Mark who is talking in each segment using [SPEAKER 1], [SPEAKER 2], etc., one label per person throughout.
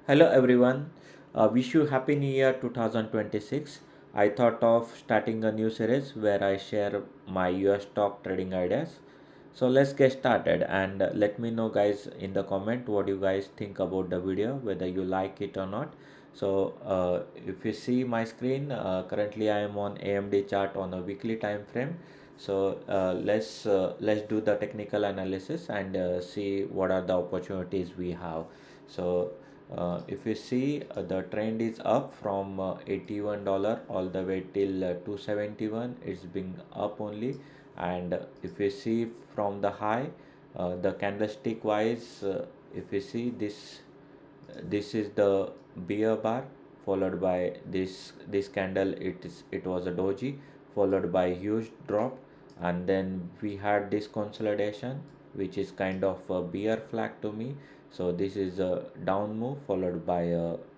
[SPEAKER 1] Hello everyone. Wish you happy new year 2026. I thought of starting a new series where I share my US stock trading ideas. So let's get started and let me know guys in the comment what you guys think about the video, whether you like it or not. So if you see my screen, currently I am on AMD chart on a weekly time frame. So let's do the technical analysis and see what are the opportunities we have. So if you see the trend is up from $81 all the way till 271. It's been up only. And if you see from the high, the candlestick wise, if you see this is the bear bar, followed by this candle. It was a doji, followed by huge drop, and then we had this consolidation, which is kind of a bear flag to me. So this is a down move followed by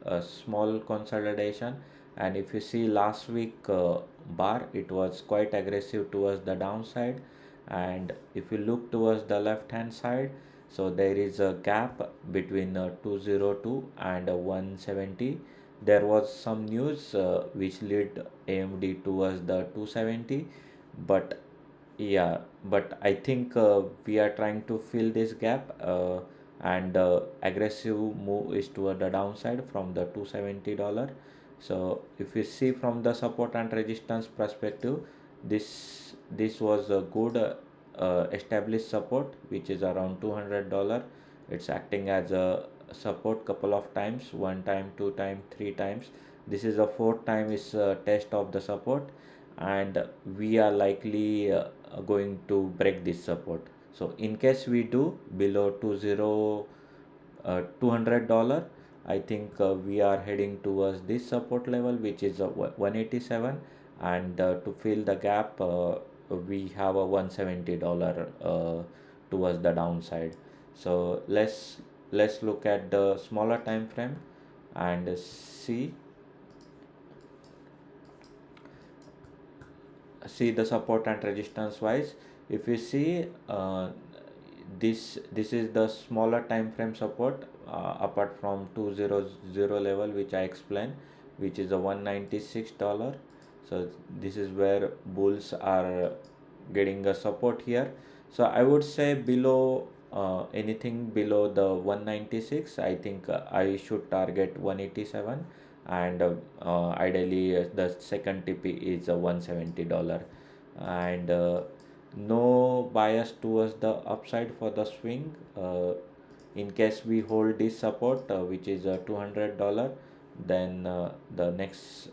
[SPEAKER 1] a small consolidation. And if you see last week bar, it was quite aggressive towards the downside. And if you look towards the left hand side, so there is a gap between 202 and 170. There was some news which led AMD towards the 270, but yeah, but I think we are trying to fill this gap, and aggressive move is toward the downside from the $270. So if you see from the support and resistance perspective, this was a good established support, which is around $200. It's acting as a support couple of times, one time, two time, three times. This is the fourth time is a test of the support, and we are likely going to break this support. So in case we do below 200, I think we are heading towards this support level, which is 187. And to fill the gap, we have a $170 towards the downside. So let's look at the smaller time frame and see the support and resistance wise. If you see this is the smaller time frame support, apart from 200 level, which I explained, which is a $196. So this is where bulls are getting a support here. So I would say below anything below the 196, I think I should target 187. And ideally the second TP is a $170. And no bias towards the upside for the swing. In case we hold this support, which is a $200, then the next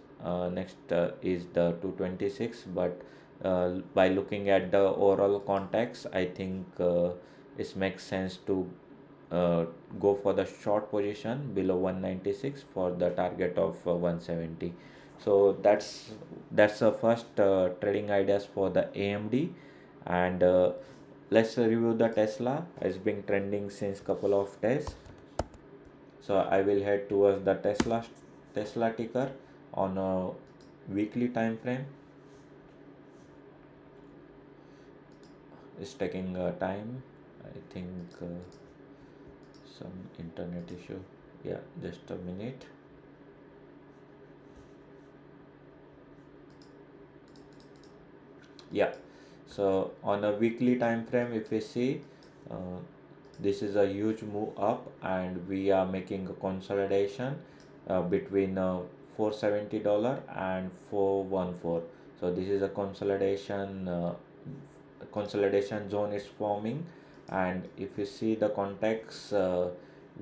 [SPEAKER 1] is the 226. But by looking at the overall context, I think it makes sense to uh, go for the short position below 196 for the target of 170. So that's the first trading ideas for the AMD. And let's review the Tesla. Has been trending since couple of days. So I will head towards the Tesla ticker on a weekly time frame. It's taking time, I think. Some internet issue. Yeah, just a minute. Yeah, so on a weekly time frame, if we see, uh, this is a huge move up, and we are making a consolidation between $470 and 414. So this is a consolidation zone is forming. And if you see the context,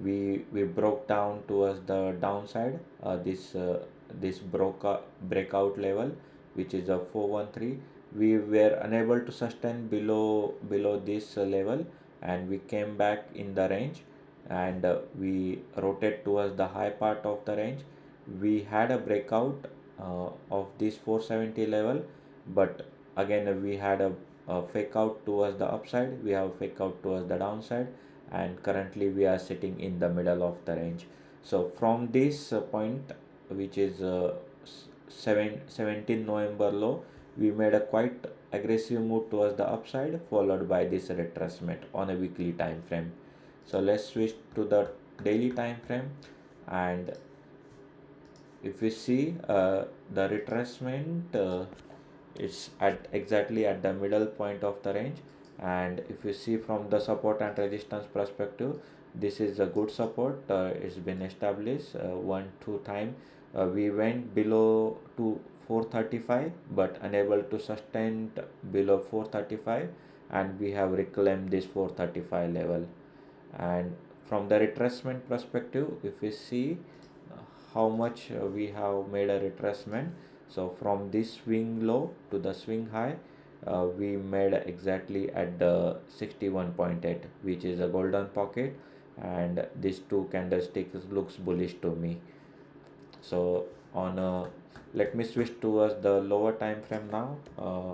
[SPEAKER 1] we broke down towards the downside. This breakout level, which is a 413. We were unable to sustain below this level, and we came back in the range. And we rotate towards the high part of the range. We had a breakout of this 470 level, but again we had a fake out towards the upside, we have fake out towards the downside, and currently we are sitting in the middle of the range. So from this point, which is 17 November low, we made a quite aggressive move towards the upside, followed by this retracement on a weekly time frame. So let's switch to the daily time frame. And if we see the retracement, it's at exactly at the middle point of the range. And if you see from the support and resistance perspective, this is a good support. It's been established 1 2 time. We went below to 435 but unable to sustain below 435, and we have reclaimed this 435 level. And from the retracement perspective, if we see how much we have made a retracement, so from this swing low to the swing high, we made exactly at the 61.8, which is a golden pocket, and these two candlesticks looks bullish to me. So on let me switch towards the lower time frame now.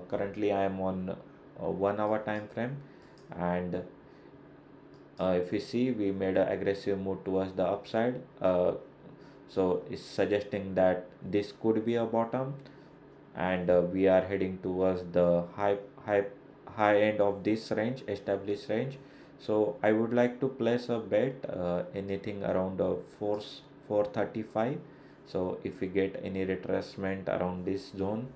[SPEAKER 1] Currently I am on 1 hour time frame. And if we see, we made an aggressive move towards the upside. So it's suggesting that this could be a bottom, and we are heading towards the high end of this range, established range. So I would like to place a bet anything around 435. So if we get any retracement around this zone,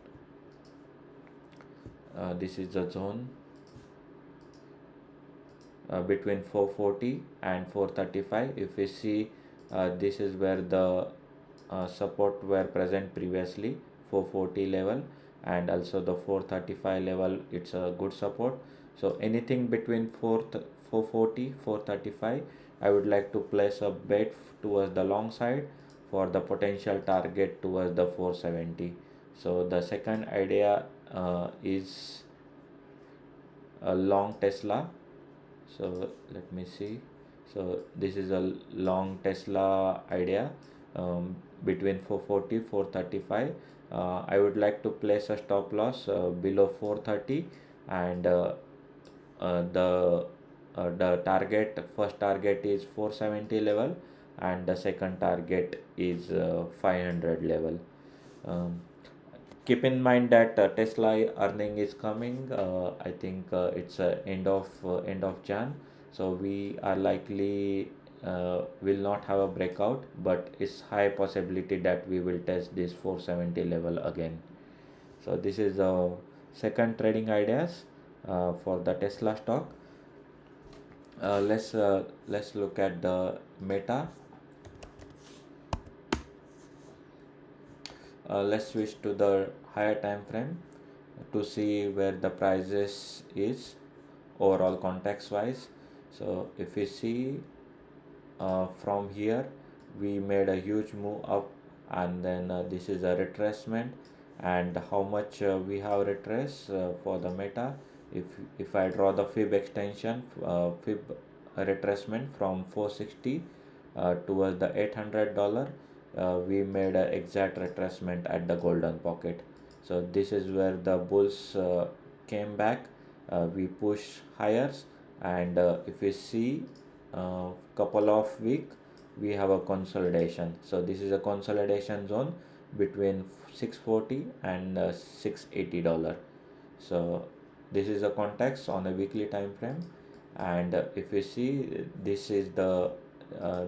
[SPEAKER 1] this is the zone between 440 and 435. If we see, this is where the support were present previously, 440 level, and also the 435 level, it's a good support. So anything between 440 435, I would like to place a bet towards the long side for the potential target towards the 470. So the second idea is a long Tesla. So let me see. So this is a long Tesla idea, between 440 435. I would like to place a stop loss below 430, and the first target is 470 level, and the second target is 500 level. um, Keep in mind that Tesla earning is coming. I think it's end of Jan, so we are likely will not have a breakout, but it's high possibility that we will test this 470 level again. So this is the second trading ideas for the Tesla stock. Let's look at the Meta. Let's switch to the higher time frame to see where the prices is overall context wise. So if we see, from here we made a huge move up, and then this is a retracement. And how much we have retraced for the Meta, if I draw the fib extension, fib retracement from 460 towards the $800, we made an exact retracement at the golden pocket. So this is where the bulls came back. We push higher, and if we see couple of week, we have a consolidation. So this is a consolidation zone between 640 and $680. So this is a context on a weekly time frame. And if we see, this is a uh,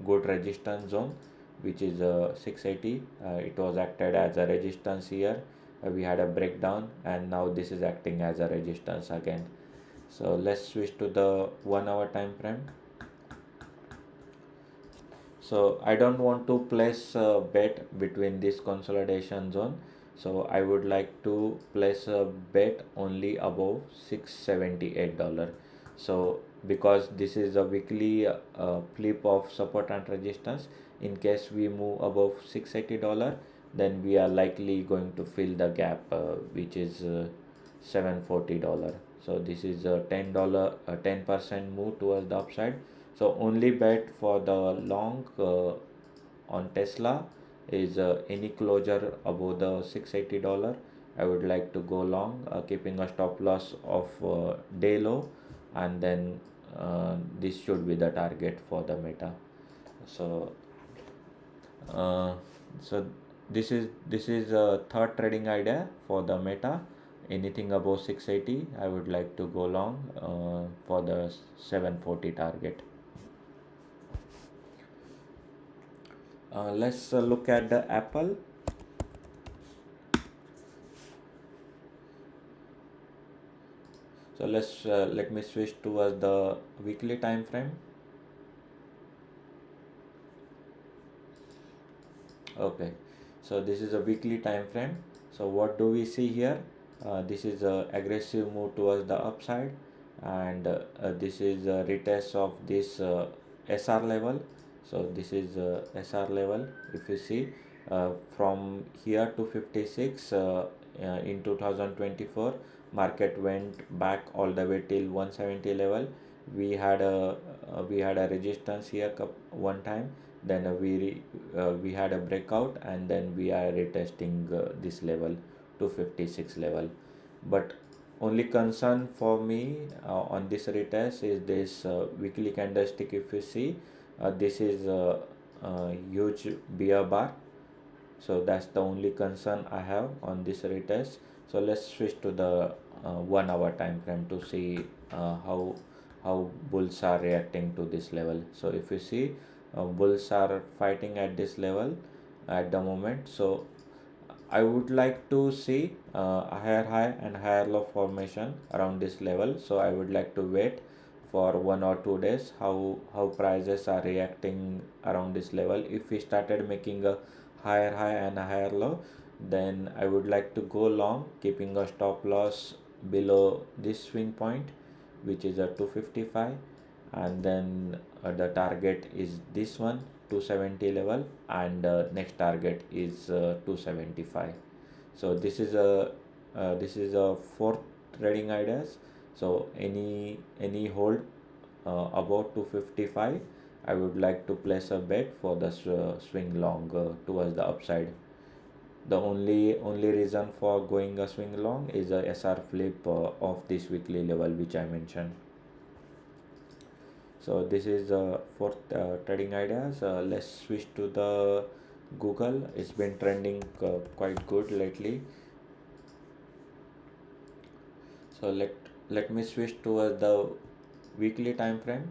[SPEAKER 1] good resistance zone, which is 680. It was acted as a resistance here. We had a breakdown, and now this is acting as a resistance again. So let's switch to the 1 hour time frame. So I don't want to place a bet between this consolidation zone, so I would like to place a bet only above $678. So because this is a weekly flip of support and resistance, in case we move above $680, then we are likely going to fill the gap, which is $740. So this is a $10 10% move towards the upside. So only bet for the long on Tesla is any closure above the $680. I would like to go long, keeping a stop loss of day low, and then this should be the target for the Meta. So uh, so this is a third trading idea for the Meta. Anything above 680, I would like to go long for the 740 target. Let's look at the Apple. So let me switch towards the weekly time frame. Okay, so this is a weekly time frame. So what do we see here? This is a aggressive move towards the upside, and this is a retest of this SR level. So this is SR level. If you see from here to 56 in 2024, market went back all the way till 170 level. We had a resistance here one time, then we had a breakout, and then we are retesting this level, 256 level. But only concern for me on this retest is this weekly candlestick. If you see, this is a huge bear bar, so that's the only concern I have on this retest. So let's switch to the 1 hour time frame to see how bulls are reacting to this level. So if you see, bulls are fighting at this level at the moment. So I would like to see a higher high and higher low formation around this level. So I would like to wait for 1 or 2 days how prices are reacting around this level. If we started making a higher high and a higher low, then I would like to go long, keeping a stop loss below this swing point, which is a 255, and then the target is this one, 270 level, and next target is 275. So this is a fourth trading ideas. So any hold about 255, I would like to place a bet for the swing long towards the upside. The only reason for going a swing long is a SR flip of this weekly level which I mentioned. So this is for trading ideas. Let's switch to the Google. It's been trending quite good lately. So let me switch to the weekly time frame.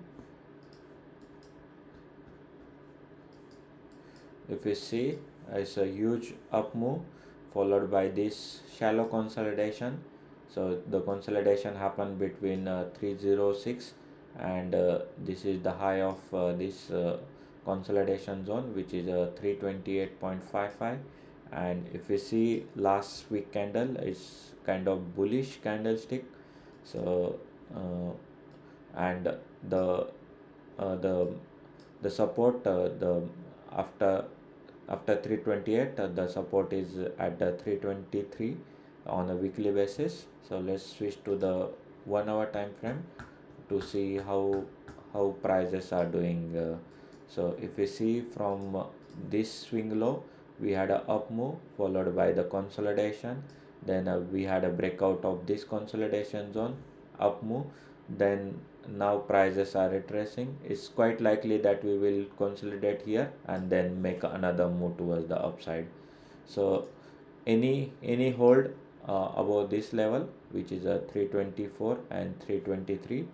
[SPEAKER 1] If you see, it's a huge up move followed by this shallow consolidation. So the consolidation happened between 306, and this is the high of this consolidation zone, which is 328.55. And if you see last week candle, it's kind of bullish candlestick. So and the the support, the after 328, the support is at the 323 on a weekly basis. So let's switch to the 1 hour time frame to see how prices are doing. So if we see from this swing low, we had a up move followed by the consolidation, then we had a breakout of this consolidation zone, up move, then now prices are retracing. It's quite likely that we will consolidate here and then make another move towards the upside. So any hold above this level, which is a 324 and 323,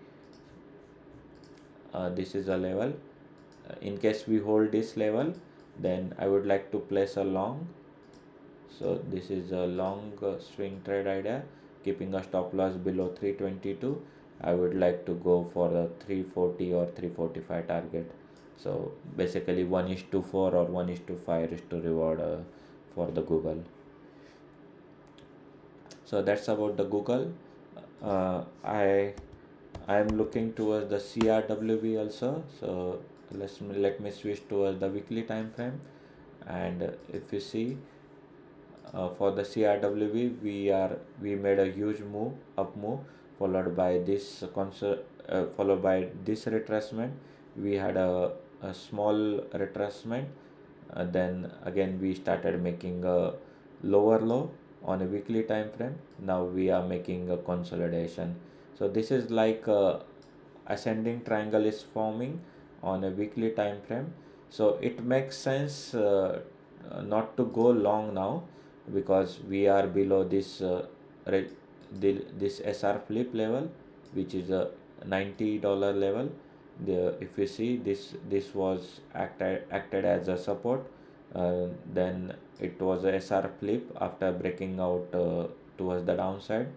[SPEAKER 1] this is a level. In case we hold this level, then I would like to place a long. So this is a long swing trade idea, keeping a stop loss below 322. I would like to go for a 340 or 345 target. So basically 1 is to 4 or 1 is to 5 is to reward for the Google. So that's about the Google. I am looking towards the CRWB also. So let me switch towards the weekly time frame. And if you see, for the CRWB, we made a huge move, up move, followed by this followed by this retracement. We had a small retracement, then again we started making a lower low on a weekly time frame. Now we are making a consolidation. So this is like ascending triangle is forming on a weekly time frame. So it makes sense not to go long now, because we are below this this SR flip level, which is a $90 level. if you see, this was acted as a support. Then it was a SR flip after breaking out towards the downside.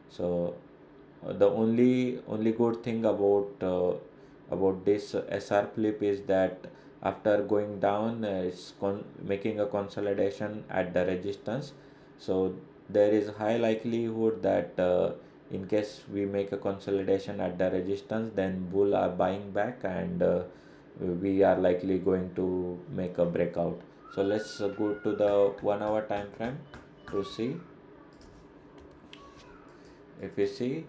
[SPEAKER 1] So the only good thing about this SR flip is that after going down, it's making a consolidation at the resistance. So there is high likelihood that in case we make a consolidation at the resistance, then bull are buying back, and we are likely going to make a breakout. So let's go to the 1 hour time frame to see. If you see,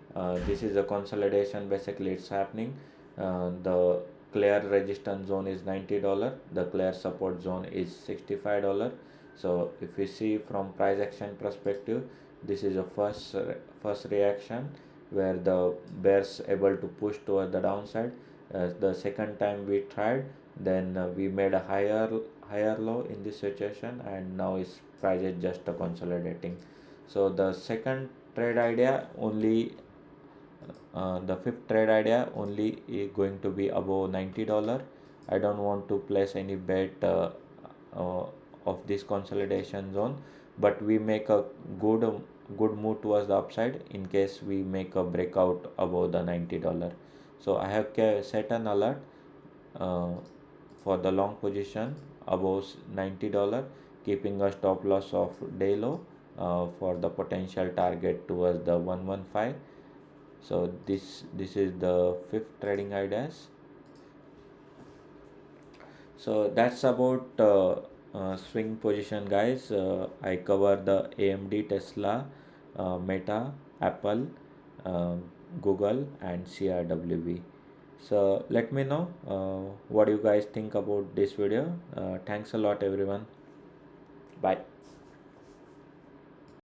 [SPEAKER 1] this is a consolidation. Basically it's happening. The clear resistance zone is $90, the clear support zone is $65. So if you see from price action perspective, this is a first reaction where the bears able to push toward the downside. The second time we tried, then we made a higher low in this situation, and now is price is just consolidating. So the second trade idea only, the fifth trade idea only is going to be above $90. I don't want to place any bet uh, of this consolidation zone, but we make a good move towards the upside in case we make a breakout above the $90. So I have set an alert uh, for the long position above $90, keeping a stop loss of day low for the potential target towards the 115. So this is the fifth trading ideas. So that's about swing position, guys. I cover the AMD, Tesla, Meta, Apple, uh, Google, and CRWB. So let me know what you guys think about this video. Thanks a lot, everyone. Bye.